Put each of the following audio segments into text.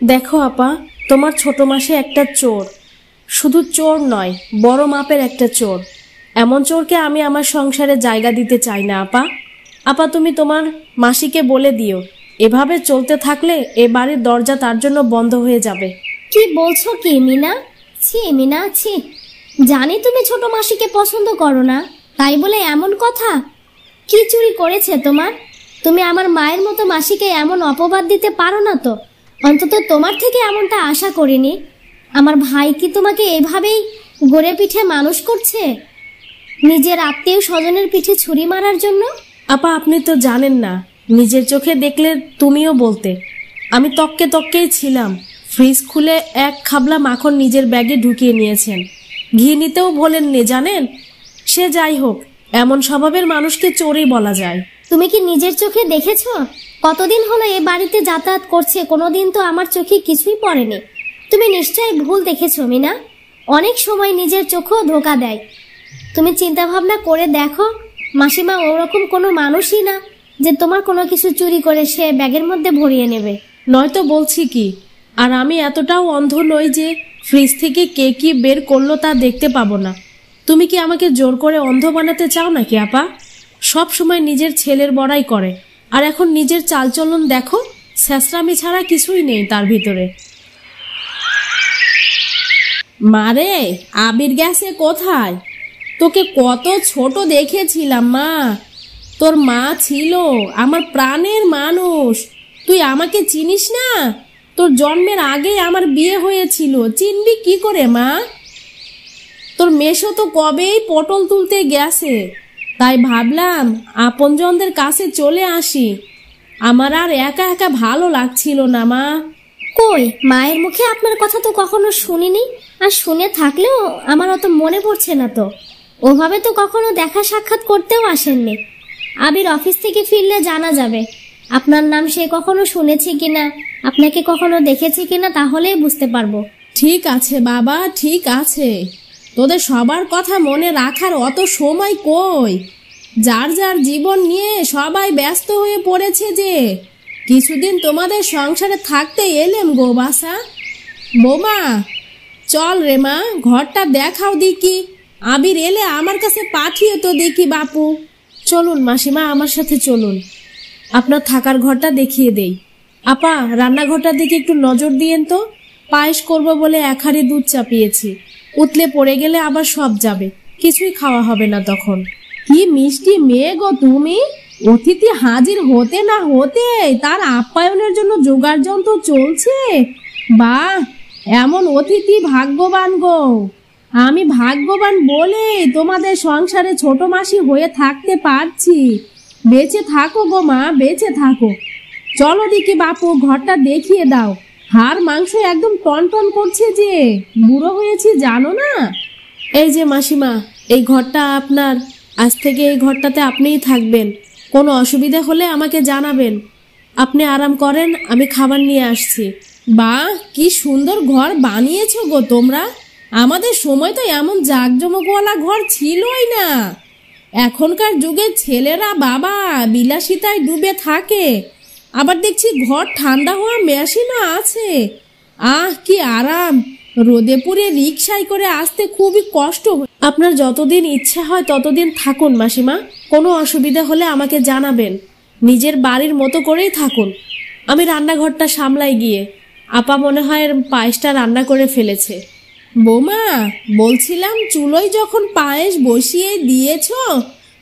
দেখো আপা, তোমার ছোট মাসি একটা চোর। শুধু চোর নয়, বড় মাপের একটা চোর। এমন চোরকে আমি আমার সংসারে জায়গা দিতে চাই না আপা। আপা, তুমি তোমার মাসিকে বলে দিও, এভাবে চলতে থাকলে এ বাড়ির দরজা তার জন্য বন্ধ হয়ে যাবে। কি বলছো কি মিনা? ছি মিনা, ছি। জানি তুমি ছোট মাসিকে পছন্দ করো না, তাই বলে এমন কথা? কি চুরি করেছে তোমার? তুমি আমার মায়ের মতো মাসিকে এমন অপবাদ দিতে পারো না তো। অন্তত তোমার থেকে এমনটা আশা করিনি। আমার ভাই কি তোমাকে এভাবেই গড়ে পিঠে মানুষ করছে, নিজের আত্মীয় স্বজনের পিঠে ছুরি মারার জন্য? আপা, আপনি তো জানেন না, নিজের চোখে দেখলে তুমিও বলতে। আমি তককে তককেই ছিলাম। ফ্রিজ খুলে এক খাবলা মাখন নিজের ব্যাগে ঢুকিয়ে নিয়েছেন। ঘি নিতেও ভোলেননি, জানেন? সে যাই হোক, এমন স্বভাবের মানুষকে চোরই বলা যায়। তুমি কি নিজের চোখে দেখেছো? কতদিন হলো এ বাড়িতে যাতায়াত করছে, কোনোদিন তো আমার চোখে কিছুই পড়েনি। তুমি নিশ্চয়ই ভুল দেখেছো মিনা। অনেক সময় নিজের চোখেও ধোকা দেয়। তুমি চিন্তা ভাবনা করে দেখো, মাসিমা ওরকম কোনো মানুষই না যে তোমার কোনো কিছু চুরি করে সে ব্যাগের মধ্যে ভরিয়ে নেবে। নয়তো বলছি কি, আর আমি এতটাও অন্ধ নই যে ফ্রিজ থেকে কে কি বের করলো তা দেখতে পাবো না। তুমি কি আমাকে জোর করে অন্ধ বানাতে চাও নাকি আপা? সব সময় নিজের ছেলের বড়াই করে, আর এখন নিজের চালচলন দেখো, ছেঁচড়ামি ছাড়া কিছুই নেই তার ভিতরে। মারে, আবির গেছে কোথায়? তোকে কত ছোট দেখেছিলাম মা। তোর মা ছিল আমার প্রাণের মানুষ। তুই আমাকে চিনিস না? তোর জন্মের আগেই আমার বিয়ে হয়েছিল, চিনবি কি করে মা? তোর মেশো তো কবেই পটল তুলতে গেছে, তাই ভাবলাম আপনজনদের কাছে চলে আসি। আমার আর একা একা ভালো লাগছিল না মা। কই, মায়ের মুখে আপনার কথা তো কখনো শুনিনি, আর শুনে থাকলেও আমার অত মনে পড়ছে না তো। ওভাবে তো কখনো দেখা সাক্ষাৎ করতেও আসেননি। আবির অফিস থেকে ফিরলে জানা যাবে আপনার নাম সে কখনো শুনেছি কিনা, আপনাকে কখনো দেখেছি কিনা, তাহলেই বুঝতে পারবো। ঠিক আছে বাবা, ঠিক আছে। তোদের সবার কথা মনে রাখার অত সময় কই? যার যার জীবন নিয়ে সবাই ব্যস্ত হয়ে পড়েছে যে। কিছুদিন তোমাদের সংসারে থাকতে এলেম গো বাসা। বৌমা, চল রে মা, ঘরটা দেখাও দেখি। আবির এলে আমার কাছে পাঠিয়ে তো দেখি বাপু। চলুন মাসিমা, আমার সাথে চলুন, আপনার থাকার ঘরটা দেখিয়ে দেই। আপা, রান্নাঘরটার দিকে একটু নজর দিয়েন তো। পায়েস করব বলে এক হাঁড়ি দুধ চাপিয়েছি, উতলে পড়ে গেলে আবার সব যাবে, কিছুই খাওয়া হবে না তখন। কি মিষ্টি মেয়ে গো তুমি! অতিথি হাজির হতে না হতে তার আপ্যায়নের জন্য জোগাড় যন্ত্র চলছে। বাহ, এমন অতিথি ভাগ্যবান গো। আমি ভাগ্যবান বলে তোমাদের সংসারে ছোট মাসি হয়ে থাকতে পারছি। বেঁচে থাকো গো মা, বেঁচে থাকো। চলো দেখি বাপু, ঘরটা দেখিয়ে দাও। হাড় মাংস একদম টনটন করছে যে। বুড়ো হয়েছি জানো না? এই যে মাসিমা, এই ঘরটা আপনার। আজ থেকে এই ঘরটাতে আপনিই থাকবেন। কোনো অসুবিধা হলে আমাকে জানাবেন। আপনি আরাম করেন, আমি খাবার নিয়ে আসছি। বাহ, কি সুন্দর ঘর বানিয়েছো গো তোমরা। আমাদের সময় তো এমন জাঁকজমকওয়ালা ঘর ছিলই না। এখনকার যুগের ছেলেরা বাবা বিলাসিতায় ডুবে থাকে। আবার দেখছি ঘর ঠান্ডা হওয়া মেশিনও আছে। আহ, কি আরাম! রোদে পুড়ে রিকশায় করে আসতে খুবই কষ্ট। আপনার যতদিন ইচ্ছা হয় ততদিন থাকুন মাসিমা, কোনো অসুবিধা হলে আমাকে জানাবেন। নিজের বাড়ির মতো করেই থাকুন। আমি রান্নাঘরটা সামলাই গিয়ে। আপা মনে হয় পায়েসটা রান্না করে ফেলেছে। বৌমা, বলছিলাম চুলোয় যখন পায়েস বসিয়ে দিয়েছ,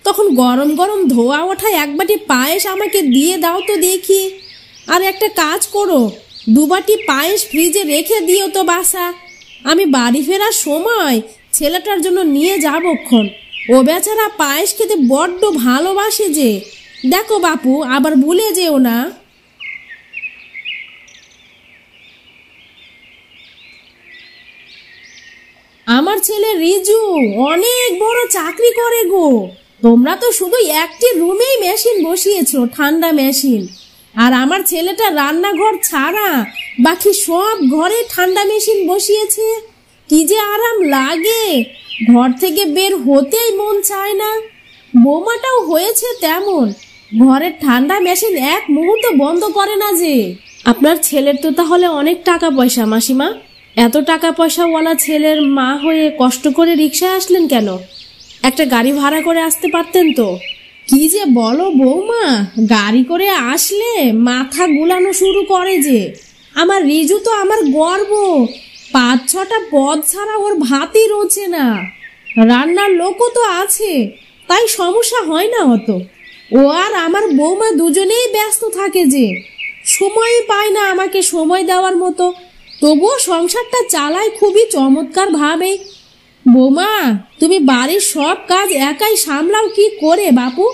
তখন গরম গরম ধোয়া ওঠা এক বাটি পায়েস আমাকে দিয়ে দাও তো দেখি। আর একটা কাজ করো, 2 বাটি পায়েস ফ্রিজে রেখে দিও তো বাসা। আমি বাড়ি ফেরার সময় ছেলেটার জন্য নিয়ে যাবক্ষণ। ও বেচারা পায়েস খেতে বড্ড ভালোবাসে যে। দেখো বাপু, আবার ভুলে যেও না। আমার ছেলে রিজু অনেক বড় চাকরি করে গো। তোমরা তো শুধু একটি রুমেই মেশিন বসিয়েছো, ঠান্ডা মেশিন। আর আমার ছেলেটা রান্নাঘর ছাড়া বাকি সব ঘরে ঠান্ডা মেশিন বসিয়েছে। কি যে আরাম লাগে, ঘর থেকে বের হতেই মন চায় না। বৌমাটাও হয়েছে তেমন, ঘরের ঠান্ডা মেশিন এক মুহূর্ত বন্ধ করে না যে। আপনার ছেলের তো তাহলে অনেক টাকা পয়সা মাসিমা। এত টাকা পয়সাওয়ালা ছেলের মা হয়ে কষ্ট করে রিকশায় আসলেন কেন? একটা গাড়ি ভাড়া করে আসতে পারতেন তো। কি যে বলো বৌমা, গাড়ি করে আসলে মাথা গুলানো শুরু করে যে। আমার রিজু তো আমার গর্ব, 5-6টা পদ ছাড়া ওর ভাতই রোচে না। রান্নার লোকও তো আছে, তাই সমস্যা হয় না অত। ও আর আমার বৌমা দুজনেই ব্যস্ত থাকে যে, সময়ই পায় না আমাকে সময় দেওয়ার মতো। তবুও সংসারটা চালায় খুবই চমৎকার ভাবে। বৌমা, তুমি বাড়ির সব কাজ একাই সামলাও কি করে বাপু?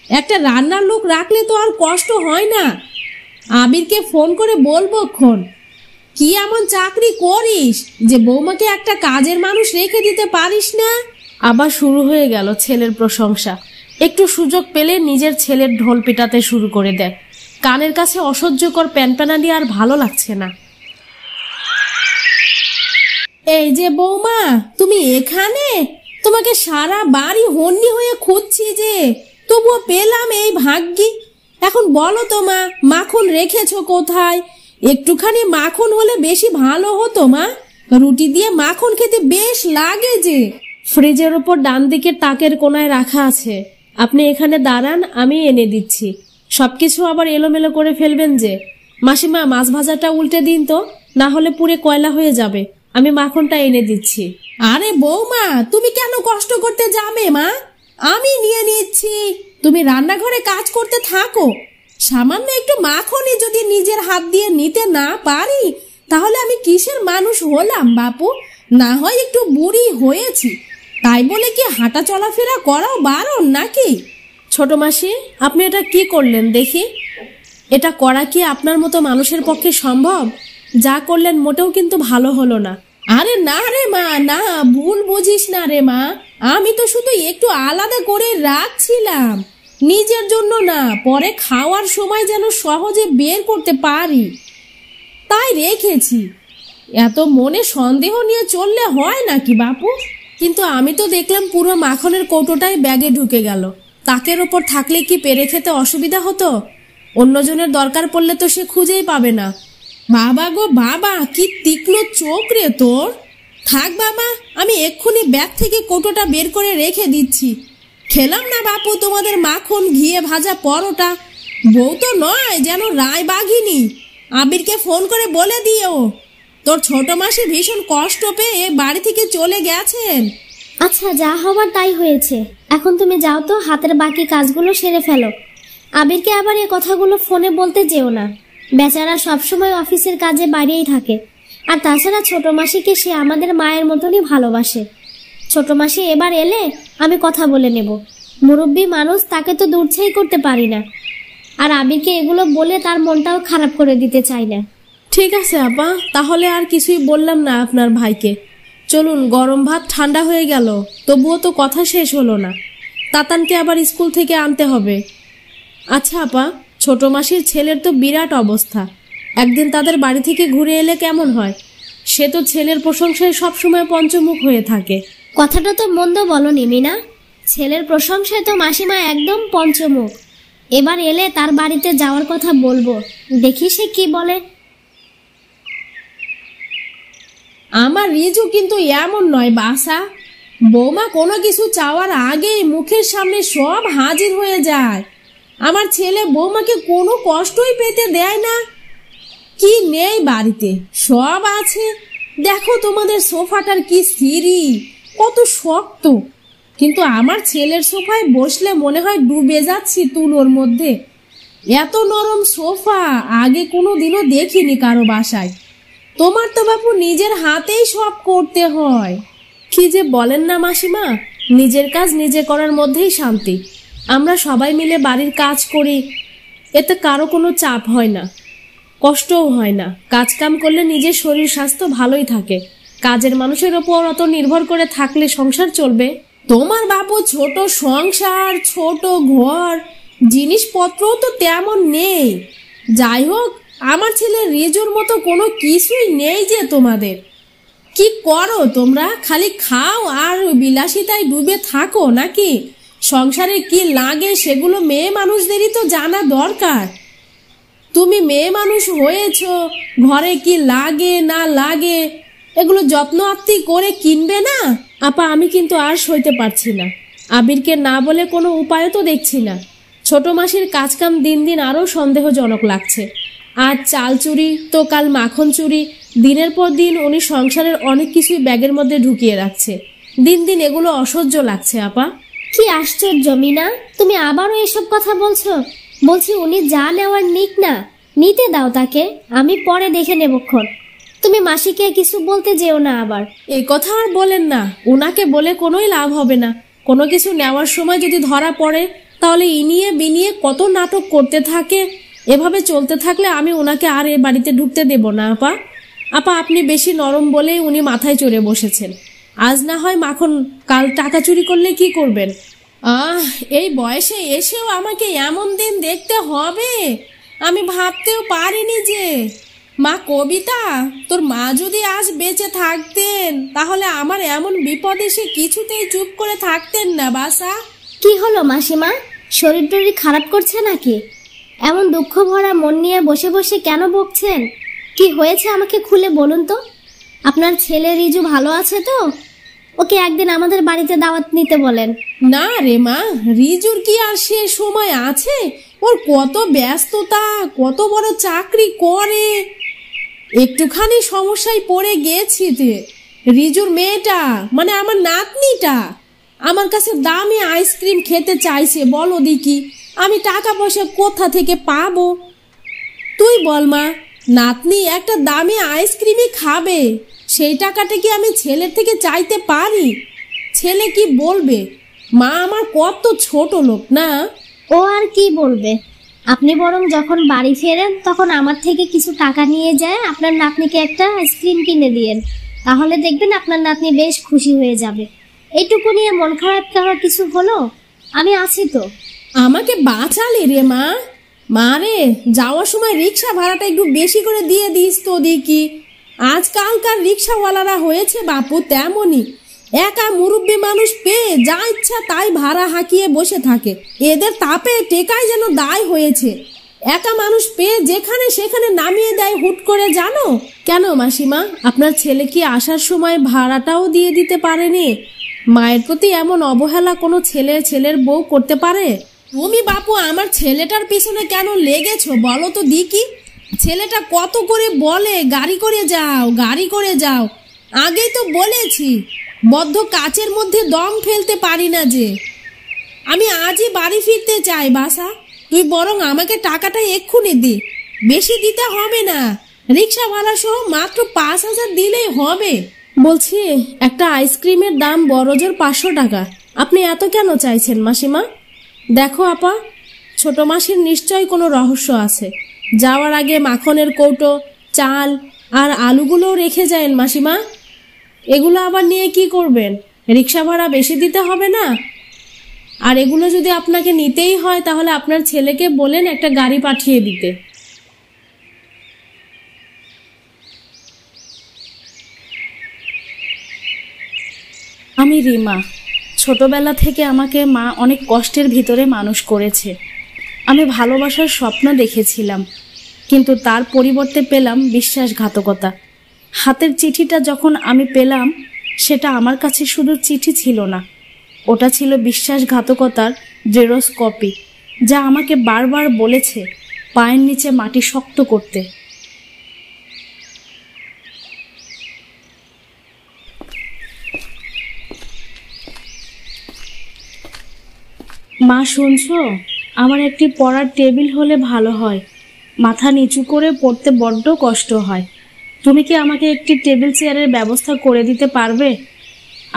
একটা রান্নার লোক রাখলে তো আর কষ্ট হয় না। আবিরকে ফোন করে বলবো ক্ষণ, কি এমন চাকরি করিস যে বৌমাকে একটা কাজের মানুষ রেখে দিতে পারিস না? আবার শুরু হয়ে গেল ছেলের প্রশংসা। একটু সুযোগ পেলে নিজের ছেলের ঢোল পিটাতে শুরু করে দেয়। কানের কাছে অসহ্যকর প্যানপ্যানানি আর ভালো লাগছে না। এই যে বৌমা, তুমি এখানে? তোমাকে সারা বাড়ি হন্যি হয়ে খুঁজছি যে, তবুও পেলাম এই ভাগ্যি। এখন বলো তো মা, মাখন রেখেছো কোথায়? একটুখানি মাখন হলে বেশি ভালো হতো মা। রুটি দিয়ে মাখন খেতে বেশ লাগে যে। ফ্রিজের ওপর ডান দিকের তাকের কোনায় রাখা আছে। আপনি এখানে দাঁড়ান, আমি এনে দিচ্ছি। সবকিছু আবার এলোমেলো করে ফেলবেন যে। মাসিমা, মাছ ভাজাটা উল্টে দিন তো, না হলে পুড়ে কয়লা হয়ে যাবে। আমি মাখনটা এনে দিচ্ছি। আরে বৌমা, তুমি কেন কষ্ট করতে যাবে মা? আমি নিয়ে নিচ্ছি, তুমি রান্নাঘরে কাজ করতে থাকো। সামান্য একটু মাখনই যদি নিজের হাত দিয়ে নিতে না পারি, তাহলে আমি কিসের মানুষ হলাম বাপু? না হয় একটু বুড়ি হয়েছি, তাই বলে কি হাঁটা চলাফেরা করাও বারণ নাকি? ছোট মাসি, আপনি এটা কি করলেন দেখি? এটা করা কি আপনার মতো মানুষের পক্ষে সম্ভব? যা করলেন মোটেও কিন্তু ভালো হলো না। আরে না রে মা, না, ভুল বুঝিস না রে মা। আমি তো শুধু একটু আলাদা করে রাখছিলাম, নিজের জন্য না, পরে খাওয়ার সময় যেন সহজে বের করতে পারি, তাই রেখেছি। এত মনে সন্দেহ নিয়ে চললে হয় নাকি বাপু? কিন্তু আমি তো দেখলাম পুরো মাখনের কৌটোটাই ব্যাগে ঢুকে গেল। তাকের ওপর থাকলে কি পেরে খেতে অসুবিধা হতো? অন্যজনের দরকার পড়লে তো সে খুঁজেই পাবে না। বাবা গো বাবা, কি তীক্ষ্ণ চোখ রে তোর! থাক বাবা, আমি এক্ষুনি ব্যাগ থেকে কৌটোটা বের করে রেখে দিচ্ছি। খেলাম না বাপু তোমাদের মাখন ঘিয়ে ভাজা পরোটা। বউ তো নয় যেন রায় বাঘিনী। আবিরকে ফোন করে বলে দিও, তোর ছোট মাসি ভীষণ কষ্ট পেয়ে বাড়ি থেকে চলে গেছেন। আচ্ছা, যা হবার তাই হয়েছে। এখন তুমি যাও তো, হাতের বাকি কাজগুলো সেরে ফেলো। আবিরকে আবার এ কথাগুলো ফোনে বলতে যেও না। বেচারা সবসময় অফিসের কাজে বাইরেই থাকে। আর তাছাড়া ছোট মাসিকে সে আমাদের মায়ের মতনই ভালোবাসে। ছোট মাসি এবার এলে আমি কথা বলে নেব। মুরব্বী মানুষ, তাকে তো দূরছেই করতে পারি না। আর আবিরকে এগুলো বলে তার মনটাও খারাপ করে দিতে চাই না। ঠিক আছে আপা, তাহলে আর কিছুই বললাম না আপনার ভাইকে। চলুন, গরম ভাত ঠান্ডা হয়ে গেল, তবুও তো কথা শেষ হলো না। তাতানকে আবার স্কুল থেকে আনতে হবে। আচ্ছা আপা, ছোট মাসির ছেলের তো বিরাট অবস্থা। একদিন তাদের বাড়ি থেকে ঘুরে এলে কেমন হয়? সে তো ছেলের প্রশংসায় সবসময় পঞ্চমুখ হয়ে থাকে। কথাটা তো মন্দ বলনি মিনা। ছেলের প্রশংসায় তো মাসিমা একদম পঞ্চমুখ। এবার এলে তার বাড়িতে যাওয়ার কথা বলবো, দেখি সে কি বলে। আমার রিজু কিন্তু এমন নয় বাসা। বৌমা কোনো কিছু চাওয়ার আগেই মুখের সামনে সব হাজির হয়ে যায়। আমার ছেলে বৌমাকে কোনো কষ্টই পেতে দেয় না। কি নেই বাড়িতে? সব আছে। দেখো তোমাদের সোফাটার কি সিঁড়ি, কত শক্ত। কিন্তু আমার ছেলের সোফায় বসলে মনে হয় ডুবে যাচ্ছি তুলোর মধ্যে। এত নরম সোফা আগে কোনো দিনও দেখিনি কারো বাসায়। তোমার তো বাপু নিজের হাতেই সব করতে হয়। কি যে বলেন না মাসিমা, নিজের কাজ নিজে করার মধ্যেই শান্তি। আমরা সবাই মিলে বাড়ির কাজ করি, এতে কারো কোনো চাপ হয় না, কষ্টও হয় না। কাজ কাম করলে নিজের শরীর স্বাস্থ্য ভালোই থাকে। কাজের মানুষের ওপর অত নির্ভর করে থাকলে সংসার চলবে? তোমার বাপু ছোট সংসার, ছোট ঘর, জিনিসপত্রও তো তেমন নেই। যাই হোক, আমার ছেলে রিজুর মতো কোনো কিছুই নেই যে তোমাদের। কি করো তোমরা? খালি খাও আর বিলাসিতায় ডুবে থাকো নাকি? সংসারে কি লাগে সেগুলো মেয়ে মানুষদেরই তো জানা দরকার। তুমি মেয়ে মানুষ হয়েছো, ঘরে কি লাগে না লাগে এগুলো যত্ন আত্তি করে কিনবে না? আপা, আমি কিন্তু আর সইতে পারছি না। আবিরকে না বলে কোনো উপায় তো দেখছি না। ছোট মাসির কাজকাম দিন দিন আরও সন্দেহজনক লাগছে। আজ চাল চুরি তো কাল মাখন চুরি, দিনের পর দিন উনি সংসারের অনেক কিছুই ব্যাগের মধ্যে ঢুকিয়ে রাখছে। দিন দিন এগুলো অসহ্য লাগছে আপা। কি আশ্চর্য মিনা, তুমি আবারও এসব কথা বলছো? বলছি উনি যা নেওয়ার নিক না, নিতে দাও তাকে, আমি পরে দেখে নেবক্ষণ। তুমি মাসিকে কিছু বলতে যেও না আবার। এই কথা আর বলেন না, উনাকে বলে কোনোই লাভ হবে না। কোনো কিছু নেওয়ার সময় যদি ধরা পড়ে তাহলে ইনিয়ে বিনিয়ে কত নাটক করতে থাকে। এভাবে চলতে থাকলে আমি ওনাকে আর এ বাড়িতে ঢুকতে দেব না আপা। আপা, আপনি বেশি নরম বলেই উনি মাথায় চড়ে বসেছেন। আজ না হয় মাখন, কাল টাকা চুরি করলে কি করবেন? এই বয়সে এসেও আমাকে এমন দিন দেখতে হবে আমি ভাবতেও পারিনি যে। মা কবিতা, তোর মা যদি আজ বেঁচে থাকতেন তাহলে আমার এমন বিপদ এসে কিছুতেই চুপ করে থাকতেন না বাসা। কি হলো মাসিমা, শরীর টরীর খারাপ করছে নাকি? এমন দুঃখ ভরা মন নিয়ে বসে বসে কেন বকছেন? কি হয়েছে আমাকে খুলে বলুন তো। আপনার ছেলে রিজু ভালো আছে তো? ওকে একদিন আমাদের বাড়িতে দাওয়াত নিতে বলেন। না রে মা, রিজুর কি আর সে সময় আছে? ওর কত ব্যস্ততা, কত বড় চাকরি করে। একটুখানি সমস্যায় পড়ে গেছি। রিজুর মেয়েটা, মানে আমার নাতনিটা, আমার কাছে দামি আইসক্রিম খেতে চাইছে। বলো দেখি আমি টাকা পয়সা কোথা থেকে পাবো? তুই বল মা, নাতনি একটা দামি আইসক্রিমই খাবে, সেই টাকাটা কি আমি ছেলের থেকে চাইতে পারি? ছেলে কি বলবে? মা আমার কত ছোট লোক না। ও আর কি বলবে? আপনি বরং যখন বাড়ি ফেরেন তখন আমার থেকে কিছু টাকা নিয়ে যায় আপনার নাতনিকে একটা আইসক্রিম কিনে দিয়েন, তাহলে দেখবেন আপনার নাতনি বেশ খুশি হয়ে যাবে। এইটুকু নিয়ে মন খারাপ করার কিছু হলো? আমি আছি তো। আমাকে বাঁচালি রে মা। মা রে, যাওয়ার সময় রিক্সা ভাড়াটা একটু বেশি করে দিয়ে দিস তো দেখি। আজকালকার রিক্সাওয়ালারা হয়েছে বাপু তেমনই, একা মুরব্বী মানুষ পেয়ে যা ইচ্ছা তাই ভাড়া হাঁকিয়ে বসে থাকে। এদের তাপে টেকাই যেন দায় হয়েছে। একা মানুষ পেয়ে যেখানে সেখানে নামিয়ে দেয় হুট করে, জানো? কেন মাসিমা, আপনার ছেলে কি আসার সময় ভাড়াটাও দিয়ে দিতে পারেনি? মায়ের প্রতি এমন অবহেলা কোনো ছেলের বউ করতে পারে? তুমি বাপু আমার ছেলেটার পিছনে কেন লেগেছো বলো তো দিকি? ছেলেটা কত করে বলে গাড়ি করে যাও, গাড়ি করে যাও। আগেই তো বলেছি, বদ্ধ কাচের মধ্যে দম ফেলতে পারি না যে। আমি আজই বাড়ি ফিরতে চাই বাসা। তুই বরং আমাকে টাকাটা এক্ষুনি দি, বেশি দিতে হবে না। রিক্সা ভাড়া সহ মাত্র 5,000 দিলেই হবে। বলছি, একটা আইসক্রিমের দাম বড়জোর 500 টাকা। আপনি এত কেন চাইছেন মাসিমা? দেখো আপা, ছোট মাসির নিশ্চয় কোনো রহস্য আছে। যাওয়ার আগে মাখনের কৌটো, চাল আর আলুগুলোও রেখে যায়েন মাসিমা। এগুলো আবার নিয়ে কি করবেন? রিক্সা ভাড়া বেশি দিতে হবে না? আর এগুলো যদি আপনাকে নিতেই হয় তাহলে আপনার ছেলেকে বলেন একটা গাড়ি পাঠিয়ে দিতে। আমি রিমা। ছোটবেলা থেকে আমাকে মা অনেক কষ্টের ভিতরে মানুষ করেছে। আমি ভালোবাসার স্বপ্ন দেখেছিলাম, কিন্তু তার পরিবর্তে পেলাম বিশ্বাসঘাতকতা। হাতের চিঠিটা যখন আমি পেলাম, সেটা আমার কাছে শুধু চিঠি ছিল না, ওটা ছিল বিশ্বাসঘাতকতার জেরক্স কপি, যা আমাকে বারবার বলেছে পায়ের নিচে মাটি শক্ত করতে। মা শুনছো? আমার একটি পড়ার টেবিল হলে ভালো হয়। মাথা নিচু করে পড়তে বড্ড কষ্ট হয়। তুমি কি আমাকে একটি টেবিল চেয়ারের ব্যবস্থা করে দিতে পারবে?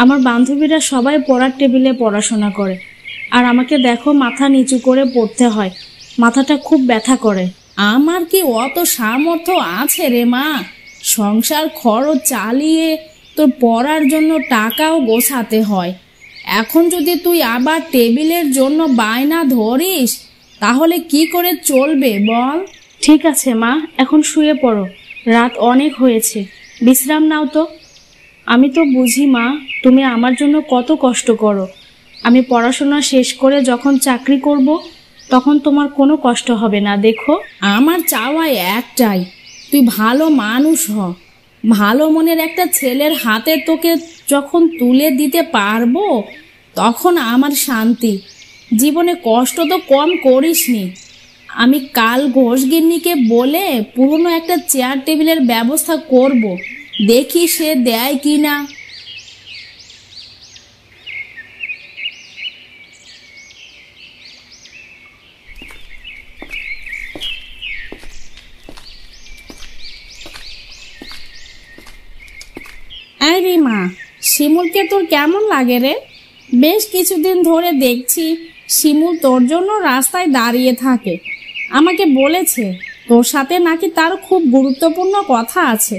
আমার বান্ধবীরা সবাই পড়ার টেবিলে পড়াশোনা করে, আর আমাকে দেখো মাথা নিচু করে পড়তে হয়। মাথাটা খুব ব্যথা করে। আমার কি অত সামর্থ্য আছে রে মা? সংসার খরচ চালিয়ে তোর পড়ার জন্য টাকাও গোছাতে হয়। এখন যদি তুই আবার টেবিলের জন্য বায়না ধরিস তাহলে কি করে চলবে বল? ঠিক আছে মা, এখন শুয়ে পড়ো, রাত অনেক হয়েছে, বিশ্রাম নাও তো। আমি তো বুঝি মা, তুমি আমার জন্য কত কষ্ট করো। আমি পড়াশোনা শেষ করে যখন চাকরি করব তখন তোমার কোনো কষ্ট হবে না। দেখো, আমার চাওয়া একটাই, তুই ভালো মানুষ হ। ভালো মনের একটা ছেলের হাতে তোকে যখন তুলে দিতে পারবো তখন আমার শান্তি। জীবনে কষ্ট তো কম করিসনি। আমি কাল ঘোষগিন্নিকে বলে পুরনো একটা চেয়ার টেবিলের ব্যবস্থা করব, দেখি সে দেয় কি না। এই রিমা, শিমুলকে তোর কেমন লাগে রে? বেশ কিছুদিন ধরে দেখছি শিমুল তোর জন্য রাস্তায় দাঁড়িয়ে থাকে। আমাকে বলেছে তোর সাথে নাকি তার খুব গুরুত্বপূর্ণ কথা আছে।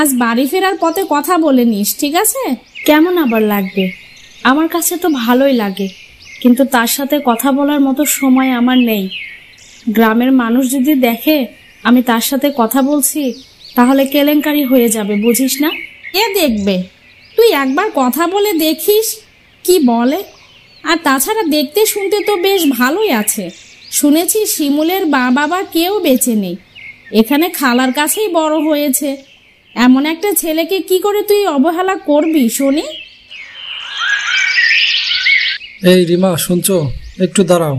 আজ বাড়ি ফেরার পথে কথা বলে নিস, ঠিক আছে? কেমন আবার লাগবে? আমার কাছে তো ভালোই লাগে, কিন্তু তার সাথে কথা বলার মতো সময় আমার নেই। গ্রামের মানুষ যদি দেখে আমি তার সাথে কথা বলছি তাহলে কেলেঙ্কারি হয়ে যাবে, বুঝিস না? এ দেখবে, তুই একবার কথা বলে দেখিস কি বলে। আর তাছাড়া দেখতে শুনতে তো বেশ ভালোই আছে। শুনেছি শিমুলের বাবা কেউ বেঁচে নেই, এখানে খালার কাছেই বড় হয়েছে। এমন একটা ছেলেকে কি করে তুই অবহেলা করবি শুনি? এই রিমা, শুনছো? একটু দাঁড়াও,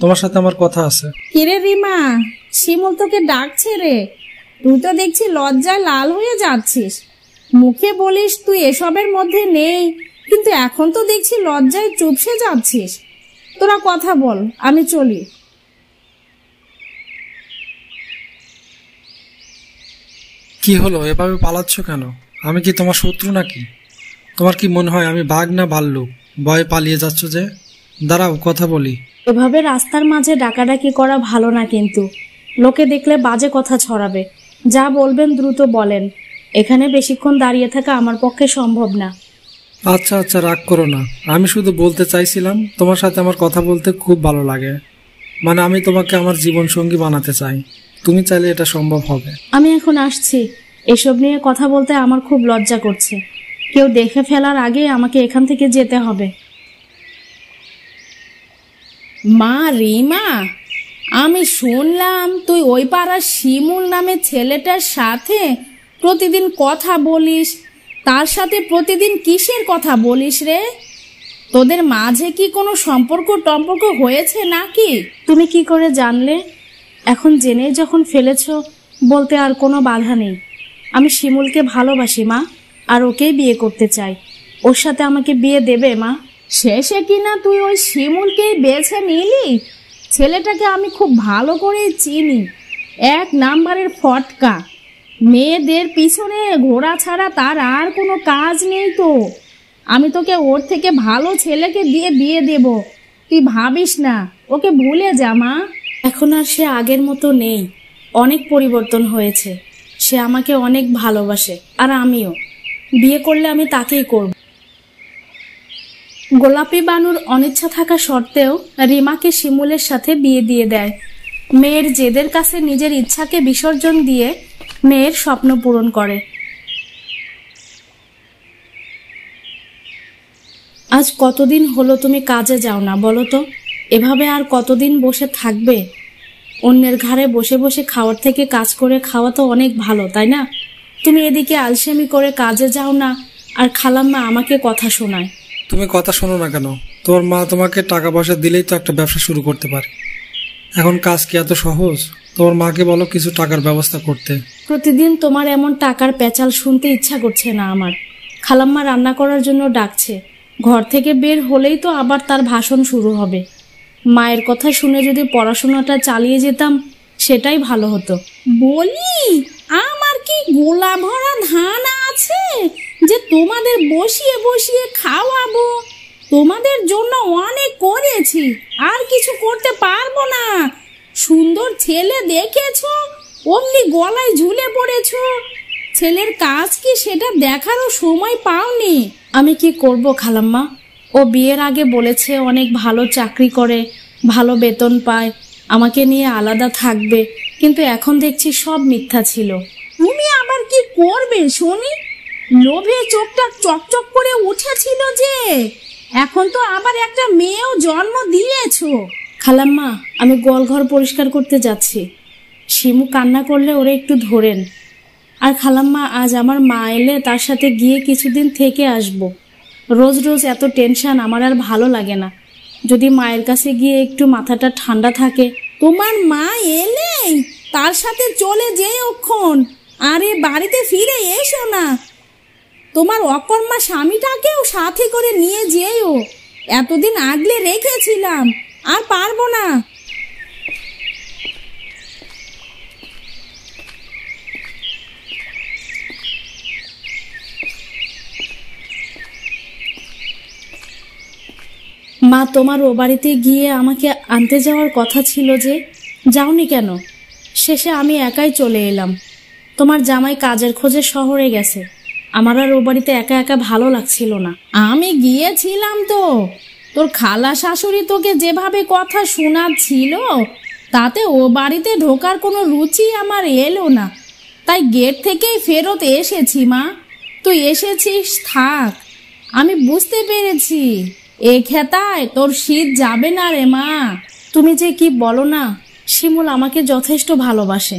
তোমার সাথে আমার কথা আছে। কিরে রিমা, শিমুল তোকে ডাকছে রে। তুই তো দেখছি লজ্জায় লাল হয়ে যাচ্ছিস। মুখে বলিস তুই এসবের মধ্যে নেই, কিন্তু এখন তো দেখছি লজ্জায় চুপসে যাচ্ছিস। তোরা কথা বল, আমি চলি। কি হলো, এভাবে পালাচ্ছ কেন? আমি কি তোমার শত্রু নাকি? তোমার কি মনে হয় আমি বাঘ না ভাল্লুক? ভয়ে পালিয়ে যাচ্ছ যে? দাঁড়াও, কথা বলি। এভাবে রাস্তার মাঝে ডাকাডাকি করা ভালো না, কিন্তু লোকে দেখলে বাজে কথা ছড়াবে। যা বলবেন দ্রুত বলেন, এখানে বেশিক্ষণ দাঁড়িয়ে থাকা আমার পক্ষে সম্ভব না। আচ্ছা আচ্ছা, রাগ করো না। আমি শুধু বলতে চাইছিলাম তোমার সাথে আমার কথা বলতে খুব ভালো লাগে। মানে আমি তোমাকে আমার জীবন সঙ্গী বানাতে চাই। তুমি চাইলে এটা সম্ভব হবে। আমি এখন আসছি। এসব নিয়ে কথা বলতে আমার খুব লজ্জা করছে। কেউ দেখে ফেলার আগে আমাকে এখান থেকে যেতে হবে। মা রিমা, আমি শুনলাম তুই ওই পাড়ার শিমুল নামে ছেলেটার সাথে প্রতিদিন কথা বলিস। তার সাথে প্রতিদিন কিসের কথা বলিস রে? তোদের মাঝে কি কোনো সম্পর্ক হয়েছে নাকি? তুমি কি করে জানলে? এখন জেনে যখন ফেলেছ, বলতে আর কোনো বাধা নেই। আমি শিমুলকে ভালোবাসি মা, আর ওকেই বিয়ে করতে চাই। ওর সাথে আমাকে বিয়ে দেবে মা? শেষে কিনা তুই ওই শিমুলকেই বেছে নিলি? ছেলেটাকে আমি খুব ভালো করেই চিনি। এক নাম্বারের ফটকা। মেয়েদের পিছনে ঘোরা ছাড়া তার আর কোনো কাজ নেই তো। আমি তোকে ওর থেকে ভালো ছেলেকে দিয়ে বিয়ে দেব, তুই ভাবিস না। ওকে ভুলে যা মা। এখন আর সে আগের মতো নেই, অনেক পরিবর্তন হয়েছে। সে আমাকে অনেক ভালোবাসে, আর আমিও। বিয়ে করলে আমি তাকেই করব। গোলাপি বানুর অনিচ্ছা থাকা সত্ত্বেও রিমাকে শিমুলের সাথে বিয়ে দিয়ে দেয়। মেয়ের জেদের কাছে নিজের ইচ্ছাকে বিসর্জন দিয়ে মেয়ের স্বপ্ন পূরণ করে। আজ কতদিন হলো তুমি কাজে যাও না বলো তো? এভাবে আর কতদিন বসে থাকবে? অন্যের ঘাড়ে বসে বসে খাওয়ার থেকে কাজ করে খাওয়া তো অনেক ভালো, তাই না? তুমি এদিকে আলসেমি করে কাজে যাও না, আর খালাম্মা আমাকে কথা শোনায়। তুমি কথা শোনো না কেন? তোমার মা তোমাকে টাকা পয়সা দিলেই তো একটা ব্যবসা শুরু করতে পারে। এখন কাজ কি এত সহজ? তোমার মাকে বলো কিছু টাকার ব্যবস্থা করতে। প্রতিদিন তোমার এমন টাকার পেঁচাল শুনতে ইচ্ছা করছে না আমার। খালাম্মা রান্না করার জন্য ডাকছে। ঘর থেকে বের হলেই তো আবার তার ভাষণ শুরু হবে। মায়ের কথা শুনে যদি পড়াশোনাটা চালিয়ে যেতাম সেটাই ভালো হতো। বলি, আমার কি গোলা ভরা ধান আছে যে তোমাদের বসিয়ে বসিয়ে খাওয়াবো? তোমাদের জন্য অনেক করেছি, আর কিছু করতে পারবো না। সুন্দর ছেলে দেখেছো, অমনি গলায় ঝুলে পড়েছো। ছেলের কাজ কি সেটা দেখারও সময় পাওনি। আমি কি করব খালাম্মা? ও বিয়ের আগে বলেছে অনেক ভালো চাকরি করে, ভালো বেতন পায়, আমাকে নিয়ে আলাদা থাকবে, কিন্তু এখন দেখছি সব মিথ্যা ছিল। তুমি আবার কি করবে শুনি? লোভে চোখটা চকচক করে উঠেছিল যে, এখন তো আবার একটা মেয়েও জন্ম দিয়েছো। খালাম্মা, আমি গোয়ালঘর পরিষ্কার করতে যাচ্ছি। শিমু কান্না করলে ওরে একটু ধরেন। আর খালাম্মা, আজ আমার মা এলে তার সাথে গিয়ে কিছুদিন থেকে আসব। রোজ রোজ এত টেনশন আমার আর ভালো লাগে না। যদি মায়ের কাছে গিয়ে একটু মাথাটা ঠান্ডা থাকে। তোমার মা এলেই তার সাথে চলে যেওক্ষণ, আরে বাড়িতে ফিরে এসো না। তোমার অকর্মা স্বামীটাকেও সাথে করে নিয়ে যেও। এতদিন আগলে রেখেছিলাম, আর পারবো না। মা, তোমার ও বাড়িতে গিয়ে আমাকে আনতে যাওয়ার কথা ছিল যে, যাওনি কেন? শেষে আমি একাই চলে এলাম। তোমার জামাই কাজের খোঁজে শহরে গেছে। আমার আর ও বাড়িতে একা একা ভালো লাগছিল না। আমি গিয়েছিলাম তো, তোর খালা শাশুড়ি তোকে যেভাবে কথা শোনাচ্ছিল তাতে ও বাড়িতে ঢোকার কোনো রুচি আমার এলো না, তাই গেট থেকেই ফেরত এসেছি। মা, তুই এসেছিস, থাক। আমি বুঝতে পেরেছি এ খেতায় তোর শীত যাবে না রে মা। তুমি যে কি বলো না, শিমুল আমাকে যথেষ্ট ভালোবাসে।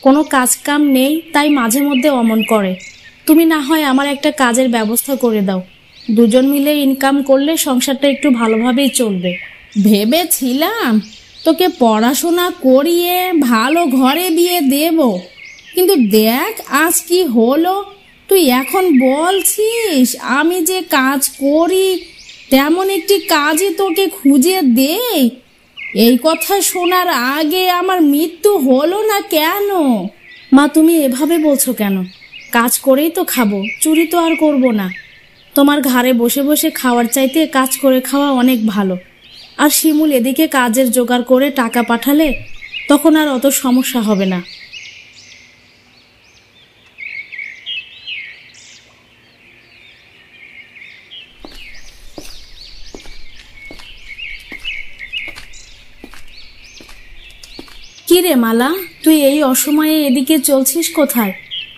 কোনো কাজ কাম নেই, তাই মাঝে মধ্যে অমন করে। তুমি না হয় আমার একটা কাজের ব্যবস্থা করে দাও। দুজন মিলে ইনকাম করলে সংসারটা একটু ভালোভাবেই চলবে। ভেবেছিলাম তোকে পড়াশোনা করিয়ে ভালো ঘরে বিয়ে দেব, কিন্তু দেখ আজ কি হলো। তুই এখন বলছিস আমি যে কাজ করি তেমন একটি কাজই তোকে খুঁজে দেই। এই কথা শোনার আগে আমার মৃত্যু হলো না কেন? মা, তুমি এভাবে বলছো কেন? কাজ করেই তো খাবো, চুরি তো আর করব না। তোমার ঘরে বসে বসে খাওয়ার চাইতে কাজ করে খাওয়া অনেক ভালো। আর শিমুল এদিকে কাজের জোগাড় করে টাকা পাঠালে তখন আর অত সমস্যা হবে না। কি রে মালা, তুই এই অসময়ে এদিকে চলছিস কোথায়?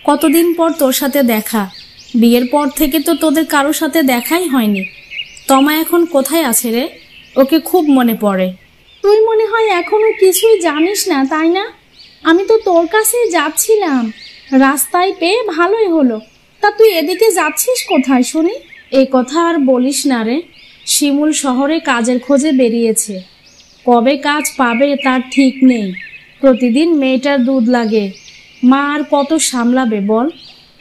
কতদিন পর তোর সাথে দেখা। বিয়ের পর থেকে তো তোদের কারোর সাথে দেখাই হয়নি। তমা এখন কোথায় আছে রে? ওকে খুব মনে পড়ে। তুই মনে হয় এখনো কিছুই জানিস না, তাই না? আমি তো তোর কাছেই যাচ্ছিলাম, রাস্তায় পেয়ে ভালোই হলো। তা তুই এদিকে যাচ্ছিস কোথায় শুনি? এই কথা আর বলিস না রে। শিমুল শহরে কাজের খোঁজে বেরিয়েছে। কবে কাজ পাবে তার ঠিক নেই। প্রতিদিন মেয়েটার দুধ লাগে, মা আর কত সামলাবে বল।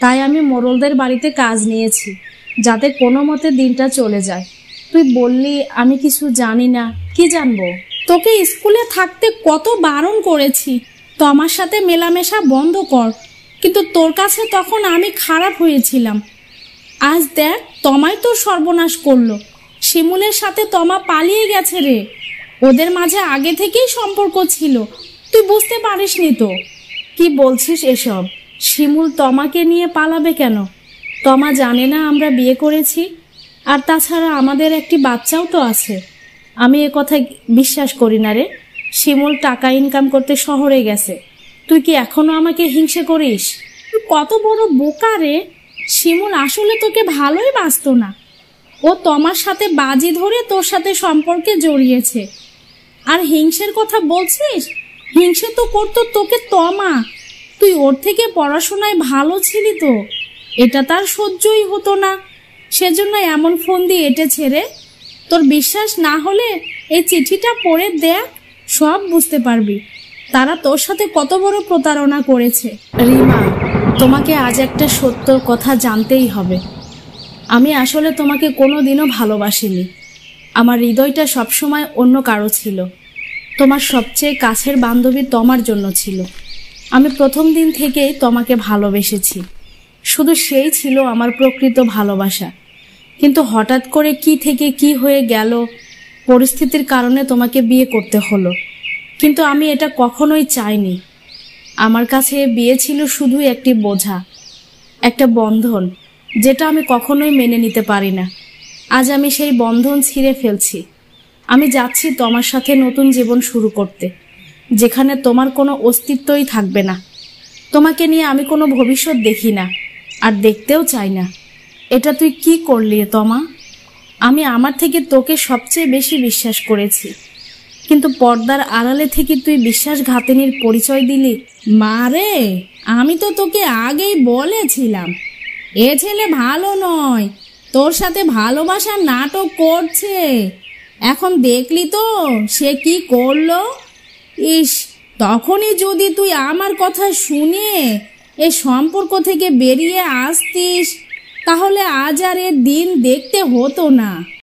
তাই আমি মোড়লদের বাড়িতে কাজ নিয়েছি, যাতে কোনো মতে দিনটা চলে যায়। তুই বললি আমি কিছু জানি না, কি জানবো? তোকে স্কুলে থাকতে কত বারণ করেছি তোমার সাথে মেলামেশা বন্ধ কর, কিন্তু তোর কাছে তখন আমি খারাপ হয়েছিলাম। আজ দেখ তমাই তোর সর্বনাশ করলো। শিমুলের সাথে তমা পালিয়ে গেছে রে। ওদের মাঝে আগে থেকেই সম্পর্ক ছিল, তুই বুঝতে পারিসনি তো। কি বলছিস এসব? শিমুল তমাকে নিয়ে পালাবে কেন? তমা জানে না আমরা বিয়ে করেছি? আর তাছাড়া আমাদের একটি বাচ্চাও তো আছে। আমি এ কথা বিশ্বাস করি না রে। শিমুল টাকা ইনকাম করতে শহরে গেছে। তুই কি এখনো আমাকে হিংসে করিস? তুই কত বড় বোকা রে। শিমুল আসলে তোকে ভালোই বাসতো না। ও তোমার সাথে বাজি ধরে তোর সাথে সম্পর্কে জড়িয়েছে। আর হিংসের কথা বলছিস? হিংসে তো করতো তোকে তমা। তুই ওর থেকে পড়াশোনায় ভালো ছিলি তো, এটা তার সহ্যই হতো না, সেজন্য এমন ফোন দিয়ে এঁটেছে রে। তোর বিশ্বাস না হলে এই চিঠিটা পড়ে দেখ, সব বুঝতে পারবি তারা তোর সাথে কত বড় প্রতারণা করেছে। রিমা, তোমাকে আজ একটা সত্য কথা জানতেই হবে। আমি আসলে তোমাকে কোনোদিনও ভালোবাসিনি। আমার হৃদয়টা সবসময় অন্য কারো ছিল। তোমার সবচেয়ে কাছের বান্ধবী তোমার জন্য ছিল। আমি প্রথম দিন থেকেই তোমাকে ভালোবেসেছি। শুধু সেই ছিল আমার প্রকৃত ভালোবাসা। কিন্তু হঠাৎ করে কি থেকে কি হয়ে গেল, পরিস্থিতির কারণে তোমাকে বিয়ে করতে হলো। কিন্তু আমি এটা কখনোই চাইনি। আমার কাছে বিয়ে ছিল শুধু একটি বোঝা, একটা বন্ধন, যেটা আমি কখনোই মেনে নিতে পারি না। আজ আমি সেই বন্ধন ছিঁড়ে ফেলছি। আমি যাচ্ছি তোমার সাথে নতুন জীবন শুরু করতে, যেখানে তোমার কোনো অস্তিত্বই থাকবে না। তোমাকে নিয়ে আমি কোনো ভবিষ্যৎ দেখি না, আর দেখতেও চাই না। এটা তুই কি করলি তমা? আমি আমার থেকে তোকে সবচেয়ে বেশি বিশ্বাস করেছি। কিন্তু পর্দার আড়ালে থেকে তুই বিশ্বাসঘাতিনীর পরিচয় দিলি। মারে, আমি তো তোকে আগেই বলেছিলাম এ ছেলে ভালো নয়, তোর সাথে ভালোবাসার নাটক করছে। এখন দেখলি তো সে কি করলো। ইস, তখনই যদি তুই আমার কথা শুনে এ সম্পর্ক থেকে বেরিয়ে আসতিস, তাহলে আজ আর এর দিন দেখতে হতো না।